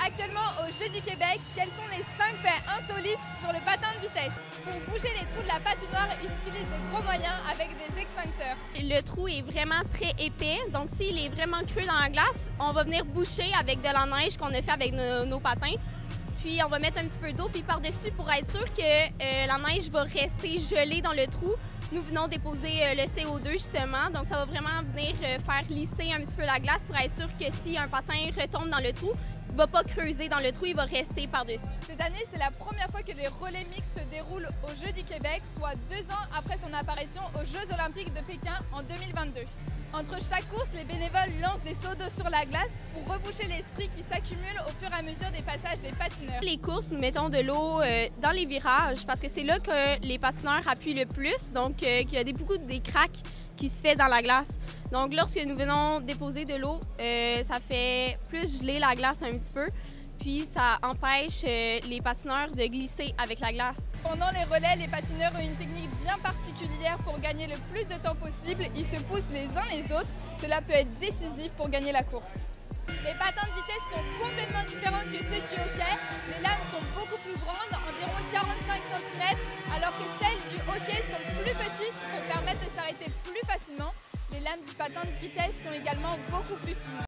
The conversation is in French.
actuellement aux Jeux du Québec. Quels sont les 5 faits insolites sur le patin de vitesse? Pour bouger les trous de la patinoire, utilise de gros moyens avec des extincteurs. Le trou est vraiment très épais, donc s'il est vraiment creux dans la glace, on va venir boucher avec de la neige qu'on a fait avec nos patins. Puis on va mettre un petit peu d'eau, puis par-dessus pour être sûr que la neige va rester gelée dans le trou. Nous venons déposer le CO2 justement, donc ça va vraiment venir faire lisser un petit peu la glace pour être sûr que si un patin retombe dans le trou, il ne va pas creuser dans le trou, il va rester par-dessus. Cette année, c'est la première fois que les relais mixtes se déroulent aux Jeux du Québec, soit 2 ans après son apparition aux Jeux olympiques de Pékin en 2022. Entre chaque course, les bénévoles lancent des seaux d'eau sur la glace pour reboucher les stries qui s'accumulent au fur et à mesure des passages des patineurs. Les courses, nous mettons de l'eau dans les virages parce que c'est là que les patineurs appuient le plus, donc qu'il y a beaucoup des cracks qui se fait dans la glace. Donc lorsque nous venons déposer de l'eau, ça fait plus geler la glace un petit peu. Puis ça empêche les patineurs de glisser avec la glace. Pendant les relais, les patineurs ont une technique bien particulière pour gagner le plus de temps possible. Ils se poussent les uns les autres. Cela peut être décisif pour gagner la course. Les patins de vitesse sont complètement différents que ceux du hockey. Les lames sont beaucoup plus grandes, environ 45 cm, alors que celles du hockey sont plus petites pour permettre de s'arrêter plus facilement. Les lames du patin de vitesse sont également beaucoup plus fines.